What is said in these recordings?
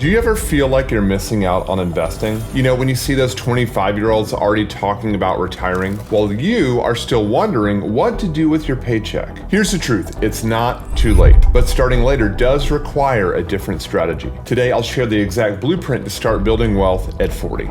Do you ever feel like you're missing out on investing? You know, when you see those 25-year-olds already talking about retiring, while you are still wondering what to do with your paycheck. Here's the truth, it's not too late, but starting later does require a different strategy. Today, I'll share the exact blueprint to start building wealth at 40.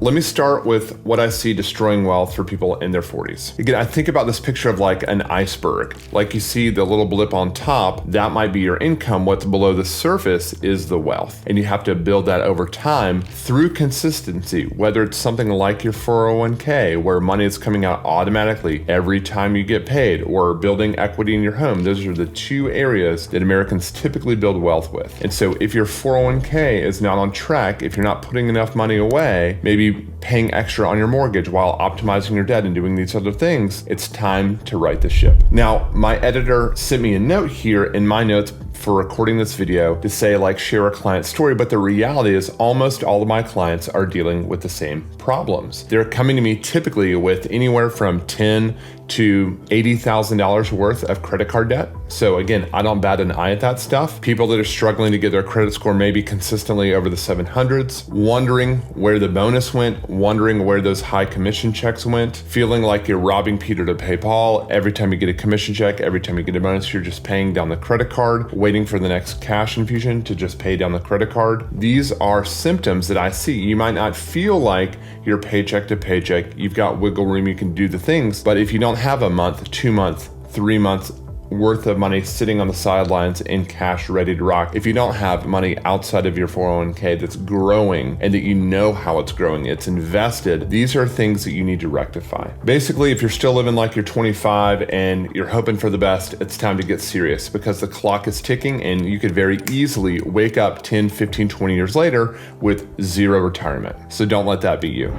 Let me start with what I see destroying wealth for people in their 40s. Again, I think about this picture of like an iceberg. Like you see the little blip on top, that might be your income. What's below the surface is the wealth. And you have to build that over time through consistency, whether it's something like your 401k, where money is coming out automatically every time you get paid, or building equity in your home. Those are the two areas that Americans typically build wealth with. And so if your 401k is not on track, if you're not putting enough money away, maybe paying extra on your mortgage while optimizing your debt and doing these other things, it's time to right the ship. Now, my editor sent me a note here in my notes for recording this video to say, like, share a client story, but the reality is almost all of my clients are dealing with the same problems. They're coming to me typically with anywhere from $10,000 to $80,000 worth of credit card debt. So again, I don't bat an eye at that stuff. People that are struggling to get their credit score maybe consistently over the 700s, wondering where the bonus went, wondering where those high commission checks went, feeling like you're robbing Peter to pay Paul. Every time you get a commission check, every time you get a bonus, you're just paying down the credit card, waiting for the next cash infusion to just pay down the credit card. These are symptoms that I see. You might not feel like you're paycheck to paycheck. You've got wiggle room, you can do the things, but if you don't have a month, 2 months, 3 months worth of money sitting on the sidelines in cash ready to rock, if you don't have money outside of your 401k that's growing and that you know how it's growing, it's invested, these are things that you need to rectify. Basically, if you're still living like you're 25 and you're hoping for the best, it's time to get serious because the clock is ticking and you could very easily wake up 10, 15, 20 years later with zero retirement. So don't let that be you.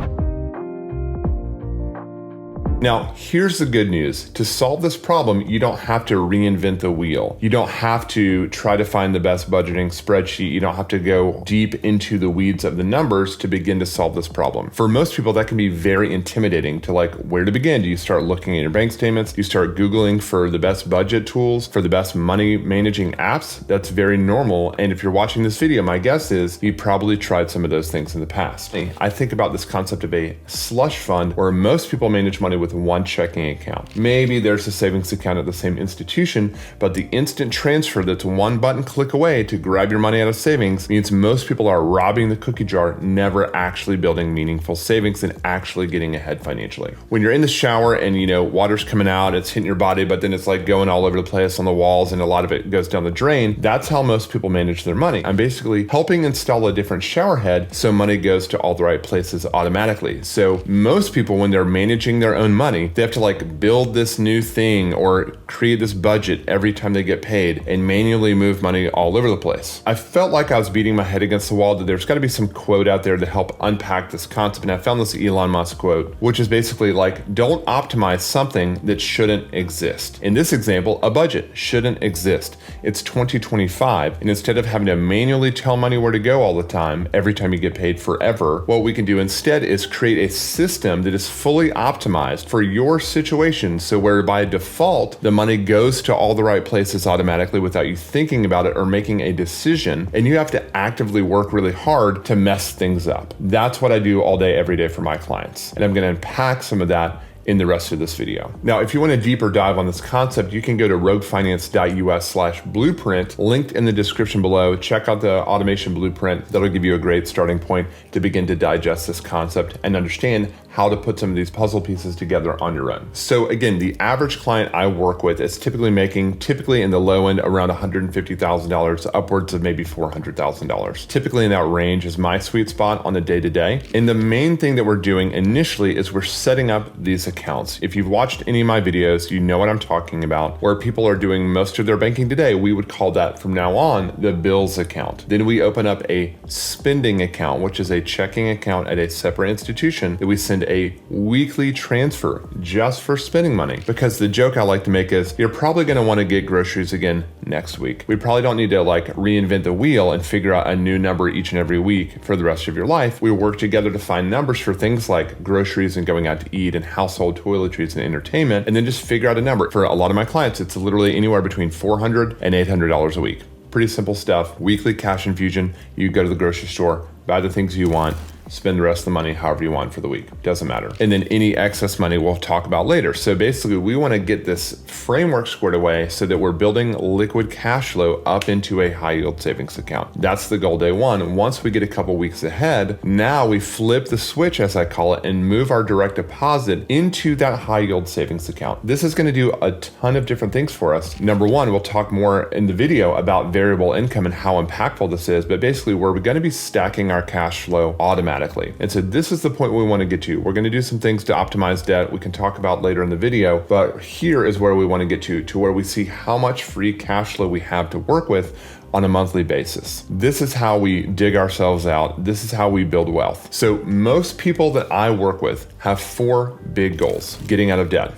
Now, here's the good news. To solve this problem, you don't have to reinvent the wheel. You don't have to try to find the best budgeting spreadsheet. You don't have to go deep into the weeds of the numbers to begin to solve this problem. For most people, that can be very intimidating to, like, where to begin. Do you start looking at your bank statements? Do you start Googling for the best budget tools, for the best money managing apps? That's very normal. And if you're watching this video, my guess is you probably tried some of those things in the past. I think about this concept of a slush fund where most people manage money with one checking account. Maybe there's a savings account at the same institution, but the instant transfer that's one button click away to grab your money out of savings means most people are robbing the cookie jar, never actually building meaningful savings and actually getting ahead financially. When you're in the shower and water's coming out, it's hitting your body, but then it's like going all over the place on the walls and a lot of it goes down the drain, that's how most people manage their money. I'm basically helping install a different shower head so money goes to all the right places automatically. So most people, when they're managing their own money, they have to like build this new thing or create this budget every time they get paid and manually move money all over the place. I felt like I was beating my head against the wall that there's got to be some quote out there to help unpack this concept. And I found this Elon Musk quote, which is basically like, don't optimize something that shouldn't exist. In this example, a budget shouldn't exist. It's 2025. And instead of having to manually tell money where to go all the time, every time you get paid forever, what we can do instead is create a system that is fully optimized for your situation. So where by default, the money goes to all the right places automatically without you thinking about it or making a decision. And you have to actively work really hard to mess things up. That's what I do all day, every day for my clients. And I'm going to unpack some of that in the rest of this video. Now, if you want a deeper dive on this concept, you can go to roguefinance.us/blueprint, linked in the description below. Check out the automation blueprint. That'll give you a great starting point to begin to digest this concept and understand how to put some of these puzzle pieces together on your own. So again, the average client I work with is typically making in the low end around $150,000, upwards of maybe $400,000. Typically in that range is my sweet spot on the day-to-day. And the main thing that we're doing initially is we're setting up these accounts. If you've watched any of my videos, you know what I'm talking about. Where people are doing most of their banking today, we would call that from now on the bills account. Then we open up a spending account, which is a checking account at a separate institution that we send a weekly transfer just for spending money. Because the joke I like to make is you're probably going to want to get groceries again next week. We probably don't need to like reinvent the wheel and figure out a new number each and every week for the rest of your life. We work together to find numbers for things like groceries and going out to eat and household toiletries and entertainment, and then just figure out a number. For a lot of my clients, it's literally anywhere between $400 and $800 a week. Pretty simple stuff. Weekly cash infusion. You go to the grocery store, buy the things you want, spend the rest of the money however you want for the week. Doesn't matter. And then any excess money we'll talk about later. So basically, we want to get this framework squared away so that we're building liquid cash flow up into a high yield savings account. That's the goal day one. Once we get a couple weeks ahead, now we flip the switch, as I call it, and move our direct deposit into that high yield savings account. This is going to do a ton of different things for us. Number one, we'll talk more in the video about variable income and how impactful this is, but basically we're going to be stacking our cash flow automatically. And so this is the point we want to get to. We're going to do some things to optimize debt we can talk about later in the video, but here is where we want to get to where we see how much free cash flow we have to work with on a monthly basis. This is how we dig ourselves out. This is how we build wealth. So most people that I work with have 4 big goals: getting out of debt,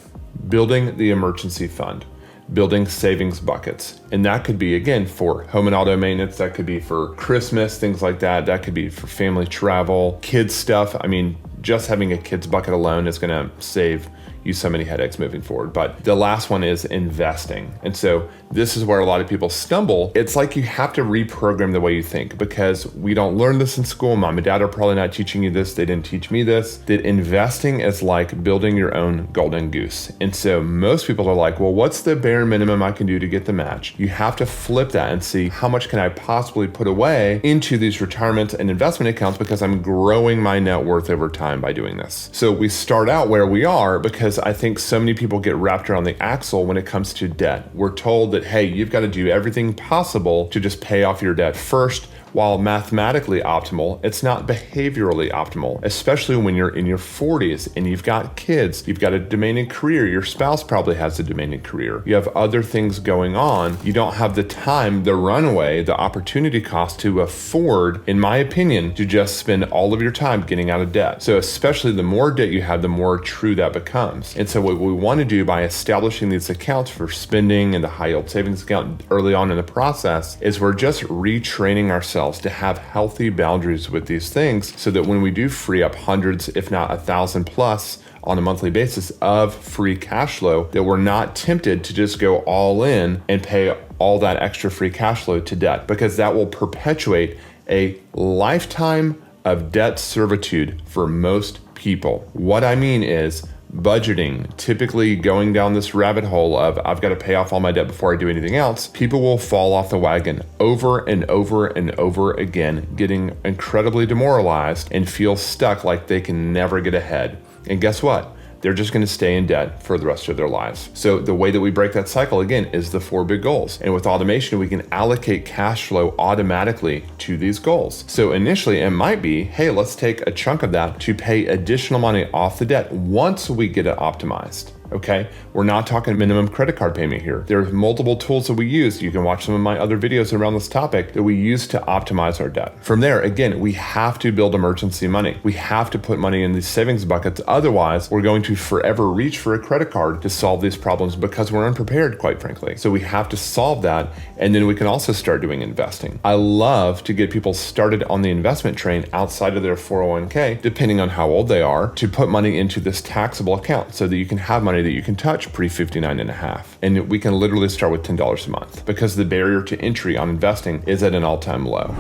building the emergency fund, building savings buckets. And that could be, again, for home and auto maintenance. That could be for Christmas, things like that. That could be for family travel, kids stuff. I mean, just having a kids bucket alone is going to save you so many headaches moving forward. But the last one is investing. And so this is where a lot of people stumble. It's like you have to reprogram the way you think, because we don't learn this in school. Mom and dad are probably not teaching you this. They didn't teach me this, that investing is like building your own golden goose. And so most people are like, well, what's the bare minimum I can do to get the match? You have to flip that and see, how much can I possibly put away into these retirement and investment accounts, because I'm growing my net worth over time by doing this. So we start out where we are, because I think so many people get wrapped around the axle when it comes to debt. We're told that, hey, you've got to do everything possible to just pay off your debt first. While mathematically optimal, it's not behaviorally optimal, especially when you're in your 40s and you've got kids, you've got a demanding career, your spouse probably has a demanding career, you have other things going on, you don't have the time, the runway, the opportunity cost to afford, in my opinion, to just spend all of your time getting out of debt. So especially the more debt you have, the more true that becomes. And so what we want to do by establishing these accounts for spending and the high yield savings account early on in the process is we're just retraining ourselves to have healthy boundaries with these things, so that when we do free up hundreds, if not 1,000 plus on a monthly basis of free cash flow, that we're not tempted to just go all in and pay all that extra free cash flow to debt, because that will perpetuate a lifetime of debt servitude for most people. What I mean is, budgeting, typically going down this rabbit hole of I've got to pay off all my debt before I do anything else, people will fall off the wagon over and over and over again, getting incredibly demoralized and feel stuck like they can never get ahead. And guess what? They're just going to stay in debt for the rest of their lives. So the way that we break that cycle, again, is the 4 big goals. And with automation, we can allocate cash flow automatically to these goals. So initially, it might be, hey, let's take a chunk of that to pay additional money off the debt once we get it optimized. Okay, we're not talking minimum credit card payment here. There's multiple tools that we use. You can watch some of my other videos around this topic that we use to optimize our debt. From there, again, we have to build emergency money. We have to put money in these savings buckets. Otherwise, we're going to forever reach for a credit card to solve these problems, because we're unprepared, quite frankly. So we have to solve that. And then we can also start doing investing. I love to get people started on the investment train outside of their 401k, depending on how old they are, to put money into this taxable account so that you can have money that you can touch pre-59 and a half. And we can literally start with $10 a month, because the barrier to entry on investing is at an all-time low.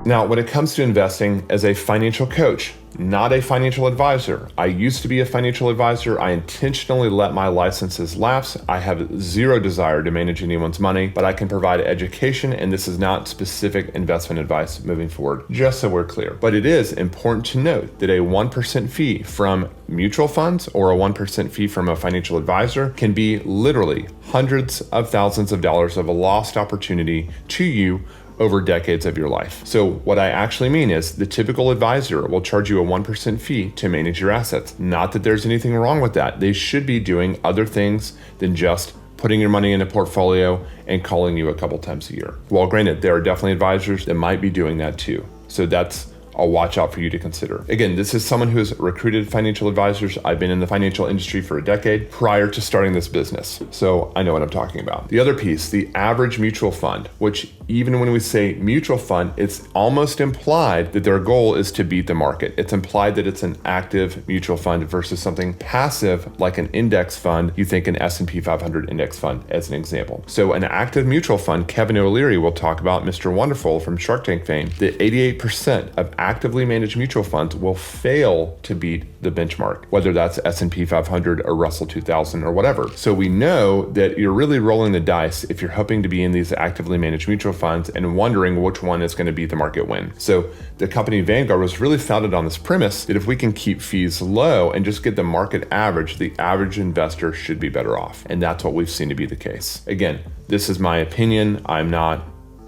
Now, when it comes to investing, as a financial coach, not a financial advisor. I used to be a financial advisor. I intentionally let my licenses lapse. I have zero desire to manage anyone's money, but I can provide education, and this is not specific investment advice moving forward, just so we're clear. But it is important to note that a 1% fee from mutual funds or a 1% fee from a financial advisor can be literally hundreds of thousands of dollars of a lost opportunity to you over decades of your life. So what I actually mean is the typical advisor will charge you a 1% fee to manage your assets. Not that there's anything wrong with that. They should be doing other things than just putting your money in a portfolio and calling you a couple times a year. Well, granted, there are definitely advisors that might be doing that too. So that's a watch out for you to consider. Again, this is someone who has recruited financial advisors. I've been in the financial industry for a decade prior to starting this business, so I know what I'm talking about. The other piece, the average mutual fund, which even when we say mutual fund, it's almost implied that their goal is to beat the market. It's implied that it's an active mutual fund versus something passive like an index fund. You think an S&P 500 index fund as an example. So an active mutual fund, Kevin O'Leary will talk about, Mr. Wonderful from Shark Tank fame, that 88% of actively managed mutual funds will fail to beat the benchmark, whether that's S&P 500 or Russell 2000 or whatever. So we know that you're really rolling the dice if you're hoping to be in these actively managed mutual funds and wondering which one is going to beat the market win. So the company Vanguard was really founded on this premise that if we can keep fees low and just get the market average, the average investor should be better off. And that's what we've seen to be the case. Again, this is my opinion. I'm not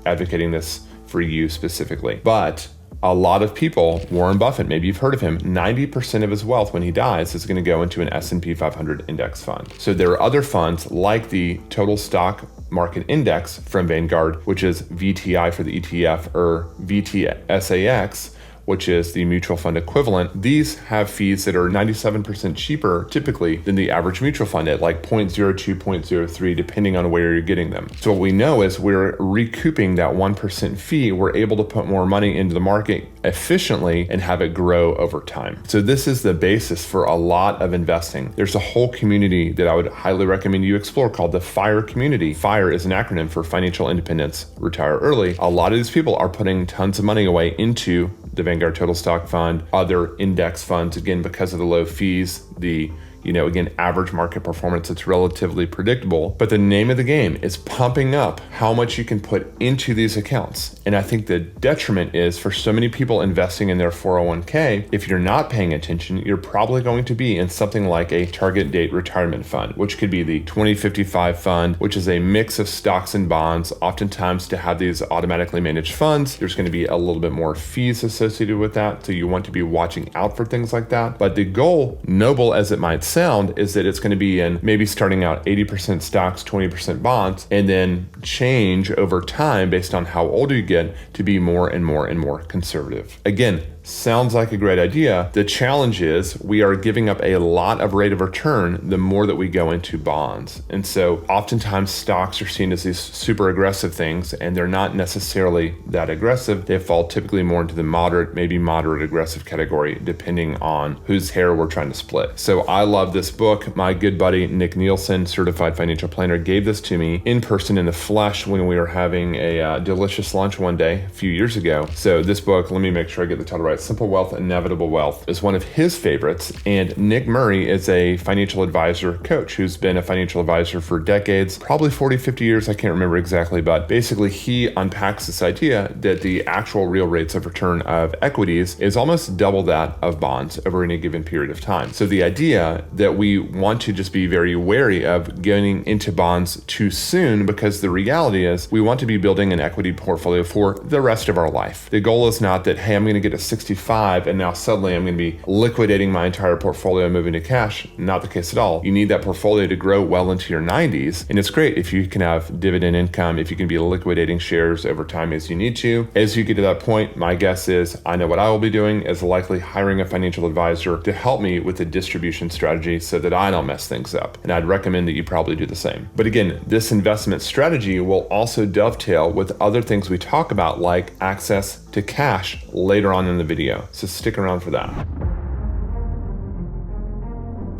advocating this for you specifically, but a lot of people, Warren Buffett, maybe you've heard of him, 90% of his wealth when he dies is going to go into an S&P 500 index fund. So there are other funds like the Total Stock Market Index from Vanguard, which is VTI for the ETF, or VTSAX, which is the mutual fund equivalent. These have fees that are 97% cheaper typically than the average mutual fund at like 0.02, 0.03, depending on where you're getting them. So what we know is we're recouping that 1% fee. We're able to put more money into the market efficiently and have it grow over time. So this is the basis for a lot of investing. There's a whole community that I would highly recommend you explore called the FIRE community. FIRE is an acronym for Financial Independence, Retire Early. A lot of these people are putting tons of money away into the Vanguard Total Stock Fund, other index funds, again, because of the low fees, the average market performance, it's relatively predictable. But the name of the game is pumping up how much you can put into these accounts. And I think the detriment is for so many people investing in their 401k, if you're not paying attention, you're probably going to be in something like a target date retirement fund, which could be the 2055 fund, which is a mix of stocks and bonds. Oftentimes to have these automatically managed funds, there's going to be a little bit more fees associated with that. So you want to be watching out for things like that. But the goal, noble as it might sound, is that it's going to be in maybe starting out 80% stocks, 20% bonds, and then change over time based on how old you get to be more and more and more conservative. Again, sounds like a great idea. The challenge is we are giving up a lot of rate of return the more that we go into bonds. And so oftentimes stocks are seen as these super aggressive things, and they're not necessarily that aggressive. They fall typically more into the moderate, maybe moderate aggressive category, depending on whose hair we're trying to split. So I love this book. My good buddy, Nick Nielsen, certified financial planner, gave this to me in person in the flesh when we were having a delicious lunch one day a few years ago. So this book, let me make sure I get the title right. Simple Wealth, Inevitable Wealth is one of his favorites. And Nick Murray is a financial advisor coach who's been a financial advisor for decades, probably 40, 50 years. I can't remember exactly, but basically he unpacks this idea that the actual real rates of return of equities is almost double that of bonds over any given period of time. So the idea that we want to just be very wary of getting into bonds too soon, because the reality is we want to be building an equity portfolio for the rest of our life. The goal is not that, hey, I'm going to get a 65 and now suddenly I'm going to be liquidating my entire portfolio and moving to cash. Not the case at all. You need that portfolio to grow well into your 90s. And it's great if you can have dividend income, if you can be liquidating shares over time as you need to. As you get to that point, my guess is I know what I will be doing is likely hiring a financial advisor to help me with the distribution strategy so that I don't mess things up. And I'd recommend that you probably do the same. But again, this investment strategy will also dovetail with other things we talk about, like access to cash later on in the video. So stick around for that.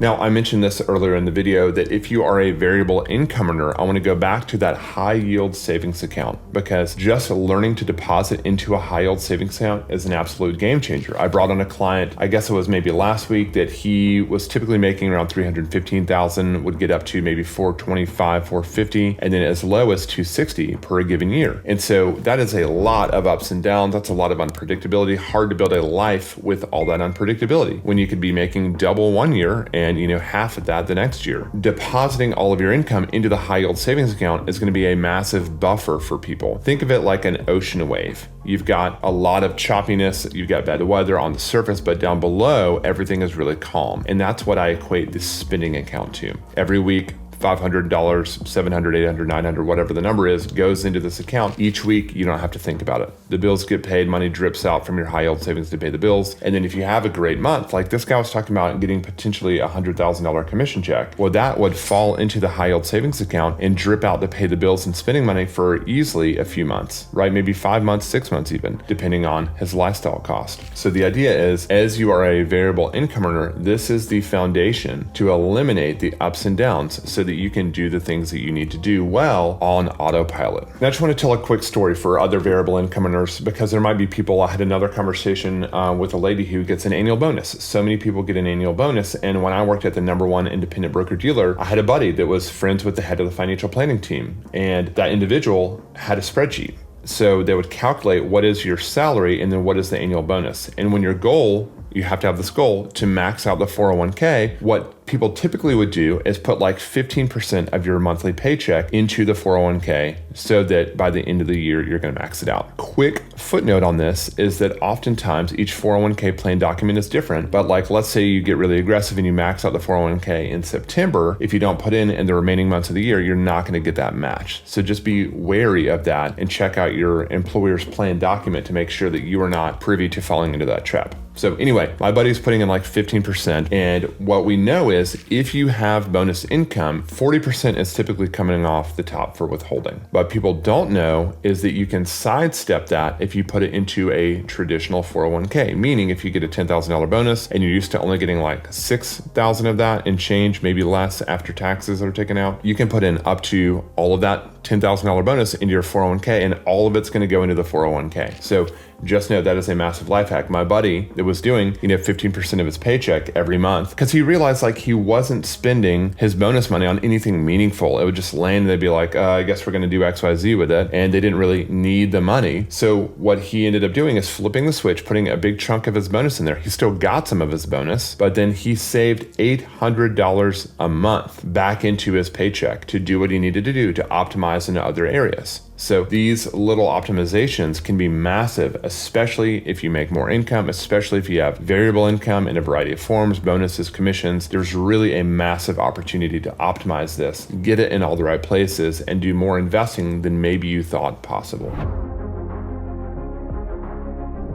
Now, I mentioned this earlier in the video that if you are a variable income earner, I want to go back to that high yield savings account, because just learning to deposit into a high yield savings account is an absolute game changer. I brought on a client, I guess it was maybe last week, that he was typically making around $315,000, would get up to maybe $425,000, $450,000, and then as low as $260,000 per given year. And so that is a lot of ups and downs. That's a lot of unpredictability. Hard to build a life with all that unpredictability when you could be making double one year and half of that the next year. Depositing all of your income into the high yield savings account is going to be a massive buffer for people. Think of it like an ocean wave. You've got a lot of choppiness, you've got bad weather on the surface, but down below, everything is really calm. And that's what I equate this spending account to. Every week, $500, $700, $800, $900, whatever the number is, goes into this account. Each week, you don't have to think about it. The bills get paid, money drips out from your high yield savings to pay the bills. And then if you have a great month, like this guy was talking about getting potentially $100,000 commission check, well, that would fall into the high yield savings account and drip out to pay the bills and spending money for easily a few months, right? Maybe 5 months, 6 months even, depending on his lifestyle cost. So the idea is, as you are a variable income earner, this is the foundation to eliminate the ups and downs so that you can do the things that you need to do well on autopilot. And I just want to tell a quick story for other variable income earners, because there might be people. I had another conversation with a lady who gets an annual bonus. So many people get an annual bonus. And when I worked at the #1 independent broker dealer, I had a buddy that was friends with the head of the financial planning team. And that individual had a spreadsheet. So they would calculate what is your salary and then what is the annual bonus. And when your goal, you have to have this goal to max out the 401k, what people typically would do is put like 15% of your monthly paycheck into the 401k so that by the end of the year, you're going to max it out. Quick footnote on this is that oftentimes each 401k plan document is different, but like, let's say you get really aggressive and you max out the 401k in September. If you don't put in the remaining months of the year, you're not going to get that match. So just be wary of that and check out your employer's plan document to make sure that you are not privy to falling into that trap. So anyway, my buddy's putting in like 15%. And what we know is if you have bonus income, 40% is typically coming off the top for withholding. What people don't know is that you can sidestep that if you put it into a traditional 401k, meaning if you get a $10,000 bonus and you're used to only getting like $6,000 of that and change, maybe less after taxes are taken out, you can put in up to all of that $10,000 bonus into your 401k, and all of it's going to go into the 401k. So just know that is a massive life hack. My buddy that was doing, 15% of his paycheck every month, because he realized like he wasn't spending his bonus money on anything meaningful. It would just land and they'd be like, I guess we're going to do XYZ with it. And they didn't really need the money. So what he ended up doing is flipping the switch, putting a big chunk of his bonus in there. He still got some of his bonus, but then he saved $800 a month back into his paycheck to do what he needed to do to optimize in other areas. So these little optimizations can be massive, especially if you make more income, especially if you have variable income in a variety of forms, bonuses, commissions. There's really a massive opportunity to optimize this, get it in all the right places, and do more investing than maybe you thought possible.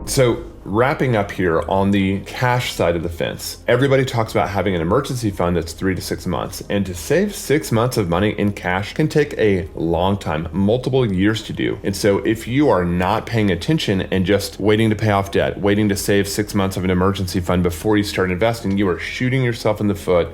So wrapping up here on the cash side of the fence, everybody talks about having an emergency fund that's 3 to 6 months. And to save 6 months of money in cash can take a long time, multiple years to do. And so if you are not paying attention and just waiting to pay off debt, waiting to save 6 months of an emergency fund before you start investing, you are shooting yourself in the foot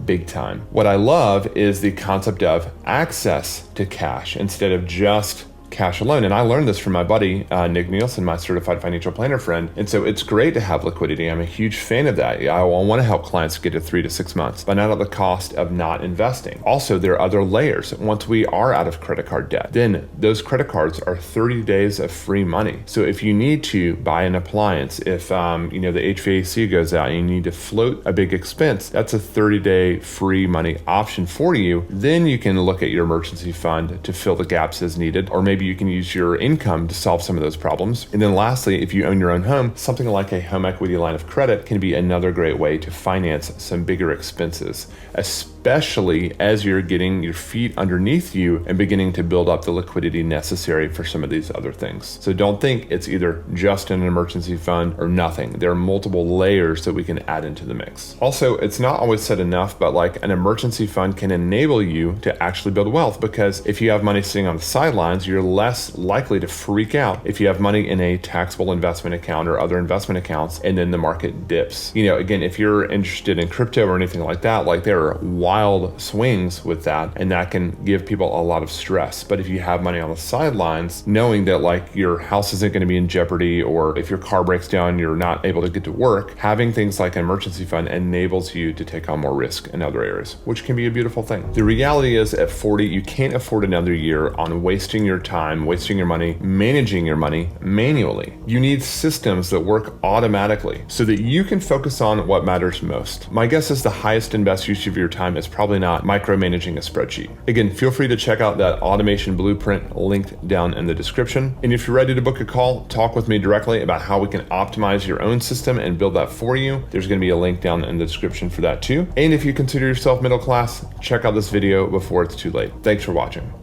big time. What I love is the concept of access to cash instead of just cash alone. And I learned this from my buddy, Nick Nielsen, my certified financial planner friend. And so it's great to have liquidity. I'm a huge fan of that. I want to help clients get to 3 to 6 months, but not at the cost of not investing. Also, there are other layers. Once we are out of credit card debt, then those credit cards are 30 days of free money. So if you need to buy an appliance, if the HVAC goes out and you need to float a big expense, that's a 30-day free money option for you. Then you can look at your emergency fund to fill the gaps as needed, or maybe you can use your income to solve some of those problems. And then lastly, if you own your own home, something like a home equity line of credit can be another great way to finance some bigger expenses, especially as you're getting your feet underneath you and beginning to build up the liquidity necessary for some of these other things. So don't think it's either just an emergency fund or nothing. There are multiple layers that we can add into the mix. Also, it's not always said enough, but like an emergency fund can enable you to actually build wealth, because if you have money sitting on the sidelines, you're less likely to freak out if you have money in a taxable investment account or other investment accounts and then the market dips. Again, if you're interested in crypto or anything like that, like there are wild swings with that, and that can give people a lot of stress. But if you have money on the sidelines, knowing that like your house isn't going to be in jeopardy, or if your car breaks down, you're not able to get to work, having things like an emergency fund enables you to take on more risk in other areas, which can be a beautiful thing. The reality is at 40, you can't afford another year on wasting your time, wasting your money, managing your money manually. You need systems that work automatically so that you can focus on what matters most. My guess is the highest and best use of your time is probably not micromanaging a spreadsheet. Again, feel free to check out that automation blueprint linked down in the description. And if you're ready to book a call, talk with me directly about how we can optimize your own system and build that for you. There's going to be a link down in the description for that too. And if you consider yourself middle class, check out this video before it's too late. Thanks for watching.